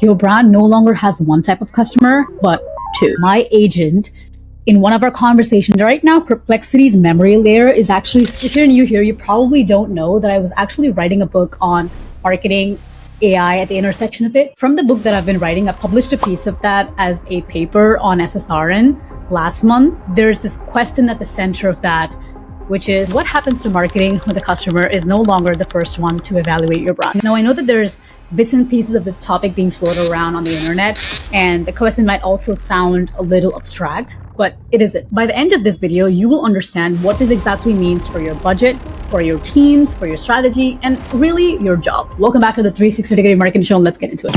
Your brand no longer has one type of customer, but two. My agent, in one of our conversations right now, Perplexity's memory layer is actually, if you're new here, you probably don't know that I was actually writing a book on marketing AI at the intersection of it. From the book that I've been writing, I published a piece of that as a paper on SSRN last month. There's this question at the center of that, which is what happens to marketing when the customer is no longer the first one to evaluate your brand? Now, I know that there's bits and pieces of this topic being floated around on the internet, and the question might also sound a little abstract, but it isn't. By the end of this video, you will understand what this exactly means for your budget, for your teams, for your strategy, and really your job. Welcome back to the 360-degree marketing show. Let's get into it.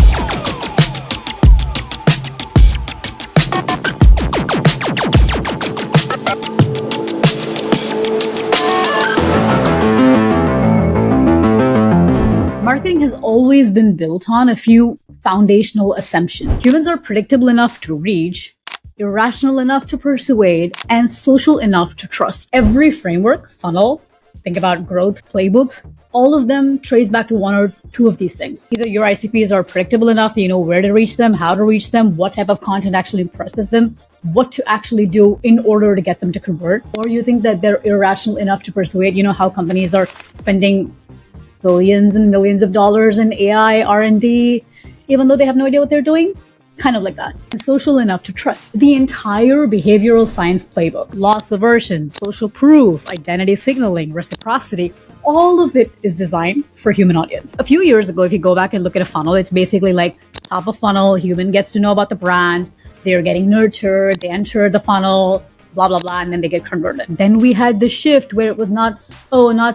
Marketing has always been built on a few foundational assumptions. Humans are predictable enough to reach, irrational enough to persuade, and social enough to trust. Every framework, funnel, think about growth playbooks, all of them trace back to one or two of these things. Either your ICPs are predictable enough that you know where to reach them, how to reach them, what type of content actually impresses them, what to actually do in order to get them to convert, or you think that they're irrational enough to persuade. You know how companies are spending billions and millions of dollars in AI, R&D, even though they have no idea what they're doing? Kind of like that. And social enough to trust. The entire behavioral science playbook, loss aversion, social proof, identity signaling, reciprocity, all of it is designed for human audience. A few years ago, if you go back and look at a funnel, it's basically like top of funnel, human gets to know about the brand, they're getting nurtured, they enter the funnel, blah, blah, blah, and then they get converted. Then we had the shift where it was not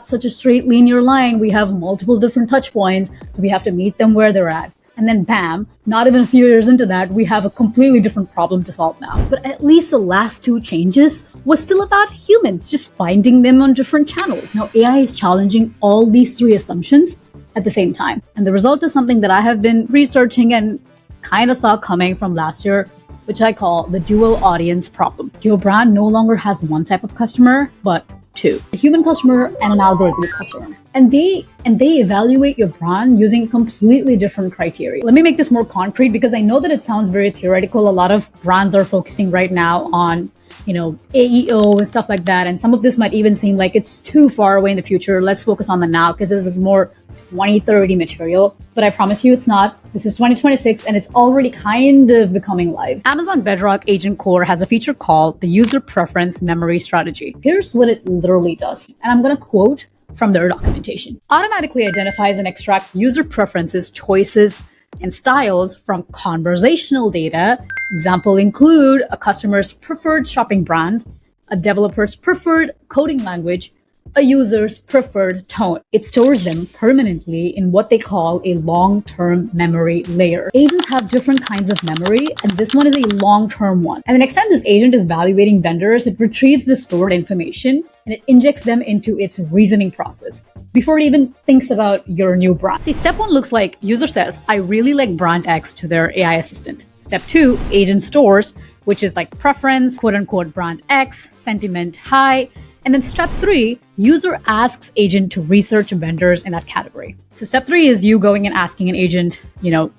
such a straight linear line. We have multiple different touch points, so we have to meet them where they're at. And then bam, not even a few years into that, we have a completely different problem to solve now. But at least the last two changes was still about humans, just finding them on different channels. Now AI is challenging all these three assumptions at the same time. And the result is something that I have been researching and kind of saw coming from last year, which I call the dual audience problem. Your brand no longer has one type of customer, but two. A human customer and an algorithmic customer. And they evaluate your brand using completely different criteria. Let me make this more concrete because I know that it sounds very theoretical. A lot of brands are focusing right now on AEO and stuff like that. And some of this might even seem like it's too far away in the future. Let's focus on the now because this is more 2030 material, but I promise you it's not. This is 2026 and it's already kind of becoming live. Amazon Bedrock Agent Core has a feature called the user preference memory strategy. Here's what it literally does. And I'm going to quote from their documentation. Automatically identifies and extracts user preferences, choices, and styles from conversational data. Example include a customer's preferred shopping brand, a developer's preferred coding language, a user's preferred tone. It stores them permanently in what they call a long-term memory layer. Agents have different kinds of memory, and this one is a long-term one. And the next time this agent is evaluating vendors, it retrieves the stored information and it injects them into its reasoning process before it even thinks about your new brand. See, step one looks like user says, I really like brand X to their AI assistant. Step two, agent stores, which is like preference, quote unquote, brand X, sentiment high. And then step three, user asks agent to research vendors in that category. So step three is you going and asking an agent,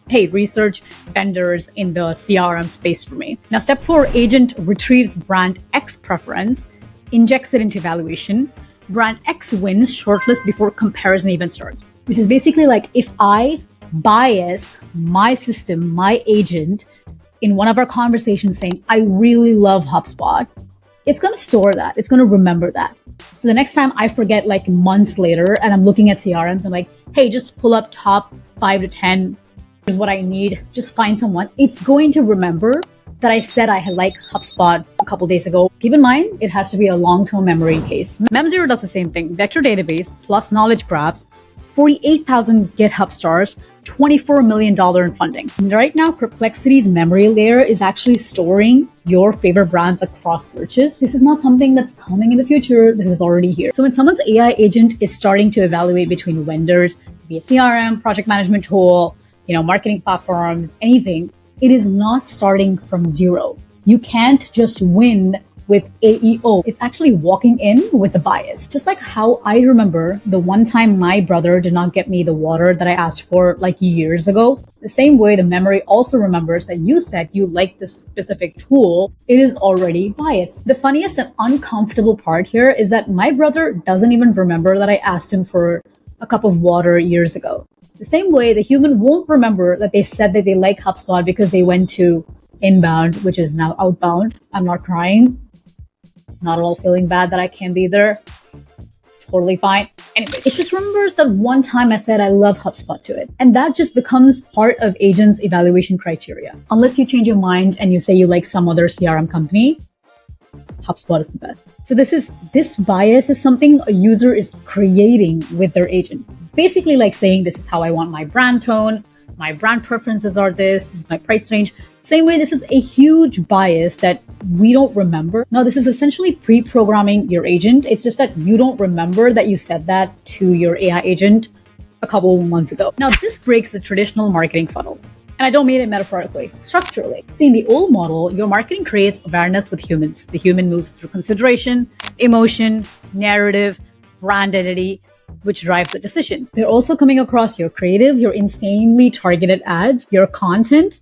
hey, research vendors in the CRM space for me. Now, step four, agent retrieves brand X preference, injects it into evaluation. Brand X wins shortlist before comparison even starts, which is basically like if I bias my system, my agent in one of our conversations saying, I really love HubSpot, it's going to store that. It's going to remember that. So the next time I forget like months later and I'm looking at CRMs, I'm like, hey, just pull up top 5 to 10. Here's what I need. Just find someone. It's going to remember that I said I had like HubSpot a couple days ago. Keep in mind, it has to be a long-term memory case. Mem0 does the same thing. Vector database plus knowledge graphs, 48,000 GitHub stars, $24 million in funding. And right now, Perplexity's memory layer is actually storing your favorite brands across searches. This is not something that's coming in the future. This is already here. So when someone's AI agent is starting to evaluate between vendors, via CRM, project management tool, marketing platforms, anything, it is not starting from zero. You can't just win with AEO. It's actually walking in with a bias. Just like how I remember the one time my brother did not get me the water that I asked for like years ago. The same way the memory also remembers that you said you like this specific tool, it is already biased. The funniest and uncomfortable part here is that my brother doesn't even remember that I asked him for a cup of water years ago. The same way the human won't remember that they said that they like HubSpot because they went to inbound, which is now outbound. I'm not crying. Not at all feeling bad that I can't be there. Totally fine. Anyways, it just remembers that one time I said I love HubSpot to it. And that just becomes part of agents' evaluation criteria. Unless you change your mind and you say you like some other CRM company, HubSpot is the best. So this bias is something a user is creating with their agent. Basically like saying, this is how I want my brand tone, my brand preferences are this is my price range. Same way, this is a huge bias that we don't remember. Now, this is essentially pre-programming your agent. It's just that you don't remember that you said that to your AI agent a couple of months ago. Now, this breaks the traditional marketing funnel. And I don't mean it metaphorically, structurally. See, in the old model, your marketing creates awareness with humans. The human moves through consideration, emotion, narrative, brand identity, which drives the decision. They're also coming across your creative, your insanely targeted ads, your content.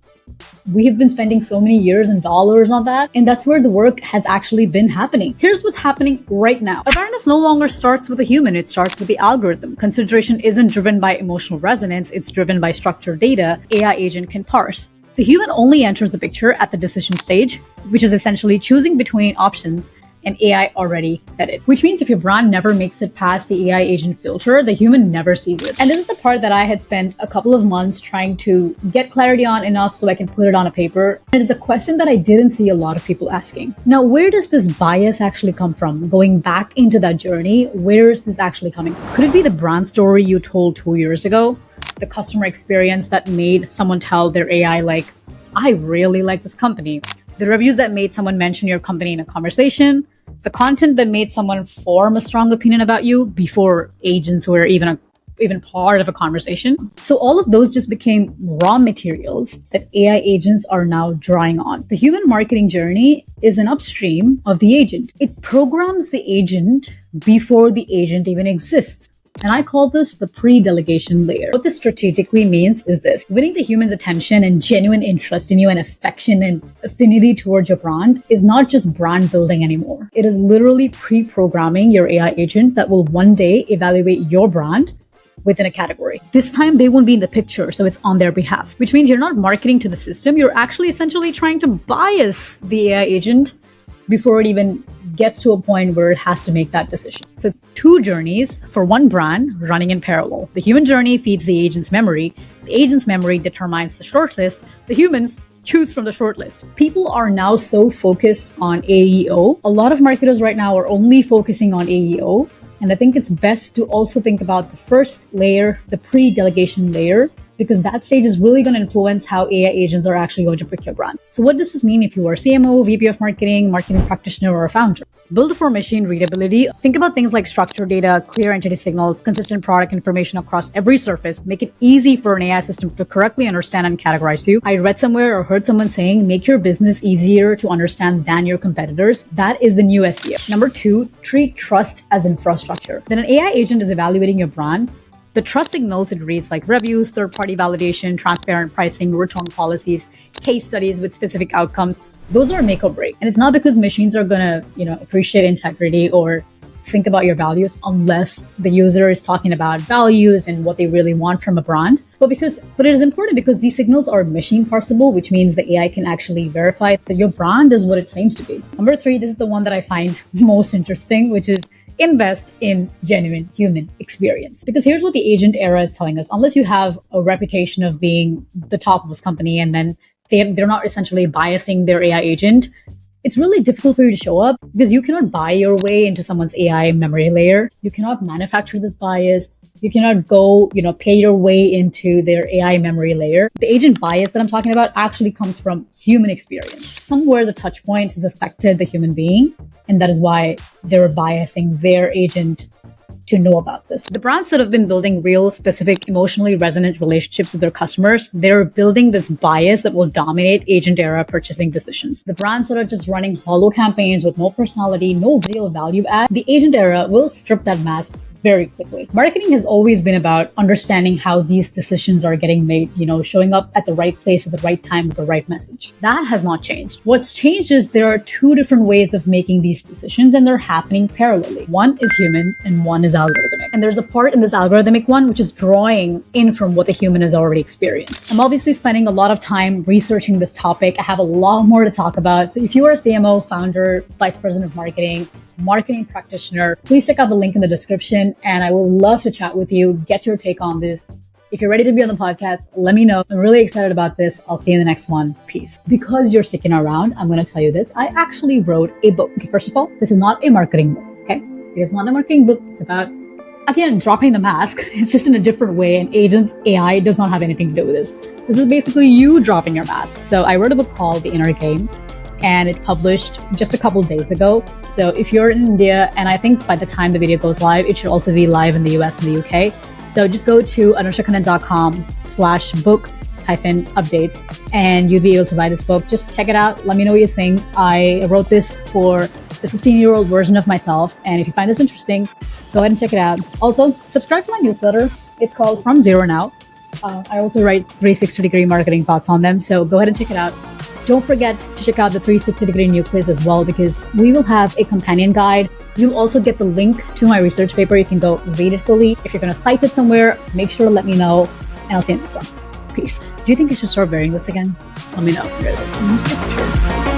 We have been spending so many years and dollars on that, and that's where the work has actually been happening. Here's what's happening right now. Awareness no longer starts with a human, it starts with the algorithm. Consideration isn't driven by emotional resonance, it's driven by structured data AI agent can parse. The human only enters the picture at the decision stage, which is essentially choosing between options and AI already vetted. Which means if your brand never makes it past the AI agent filter, the human never sees it. And this is the part that I had spent a couple of months trying to get clarity on enough so I can put it on a paper. It is a question that I didn't see a lot of people asking. Now, where does this bias actually come from? Going back into that journey, where is this actually coming? Could it be the brand story you told 2 years ago? The customer experience that made someone tell their AI like, I really like this company. The reviews that made someone mention your company in a conversation, the content that made someone form a strong opinion about you before agents were even part of a conversation. So all of those just became raw materials that AI agents are now drawing on. The human marketing journey is an upstream of the agent. It programs the agent before the agent even exists. And I call this the pre-delegation layer. What this strategically means is this: winning the human's attention and genuine interest in you and affection and affinity towards your brand is not just brand building anymore. It is literally pre-programming your AI agent that will one day evaluate your brand within a category. This time they won't be in the picture, so it's on their behalf, which means you're not marketing to the system. You're actually essentially trying to bias the AI agent before it even gets to a point where it has to make that decision. So two journeys for one brand running in parallel. The human journey feeds the agent's memory. The agent's memory determines the shortlist. The humans choose from the shortlist. People are now so focused on AEO. A lot of marketers right now are only focusing on AEO. And I think it's best to also think about the first layer, the pre-delegation layer, because that stage is really going to influence how AI agents are actually going to pick your brand. So what does this mean if you are CMO, VP of marketing, marketing practitioner, or a founder? Build for machine readability. Think about things like structured data, clear entity signals, consistent product information across every surface. Make it easy for an AI system to correctly understand and categorize you. I read somewhere or heard someone saying, make your business easier to understand than your competitors. That is the new SEO. Number 2, treat trust as infrastructure. When an AI agent is evaluating your brand, the trust signals it reads like reviews, third-party validation, transparent pricing, return policies, case studies with specific outcomes. Those are make or break. And it's not because machines are gonna, appreciate integrity or think about your values unless the user is talking about values and what they really want from a brand. But it is important because these signals are machine parsable, which means the AI can actually verify that your brand is what it claims to be. Number 3, this is the one that I find most interesting, which is invest in genuine human experience. Because here's what the agent era is telling us. Unless you have a reputation of being the top of this company and then they're not essentially biasing their AI agent, it's really difficult for you to show up because you cannot buy your way into someone's AI memory layer. You cannot manufacture this bias. You cannot go, pay your way into their AI memory layer. The agent bias that I'm talking about actually comes from human experience. Somewhere the touch point has affected the human being, and that is why they're biasing their agent to know about this. The brands that have been building real, specific, emotionally resonant relationships with their customers, they're building this bias that will dominate agent era purchasing decisions. The brands that are just running hollow campaigns with no personality, no real value add, the agent era will strip that mask very quickly. Marketing has always been about understanding how these decisions are getting made, showing up at the right place at the right time with the right message. That has not changed. What's changed is there are two different ways of making these decisions, and they're happening parallelly. One is human and one is algorithmic. And there's a part in this algorithmic one which is drawing in from what the human has already experienced. I'm obviously spending a lot of time researching this topic. I have a lot more to talk about. So if you are a CMO, founder, vice president of marketing practitioner, please check out the link in the description, and I will love to chat with you, get your take on this. If you're ready to be on the podcast, let me know. I'm really excited about this. I'll see you in the next one. Peace. Because you're sticking around, I'm going to tell you this. I actually wrote a book. Okay, first of all, this is not a marketing book, okay? It is not a marketing book. It's about, again, dropping the mask. It's just in a different way, and agents, AI does not have anything to do with this. This is basically you dropping your mask. So I wrote a book called The Inner Game, and it published just a couple days ago. So if you're in India, and I think by the time the video goes live, it should also be live in the US and the UK. So just go to anushakhanna.com/book-updates, and you'll be able to buy this book. Just check it out. Let me know what you think. I wrote this for the 15-year-old version of myself. And if you find this interesting, go ahead and check it out. Also, subscribe to my newsletter. It's called From Zero Now. I also write 360-degree marketing thoughts on them. So go ahead and check it out. Don't forget to check out the 360-degree nucleus as well, because we will have a companion guide. You'll also get the link to my research paper. You can go read it fully. If you're going to cite it somewhere, make sure to let me know, and I'll see you next one. Peace. Do you think I should start wearing this again? Let me know. Here it is. Let me just get a picture.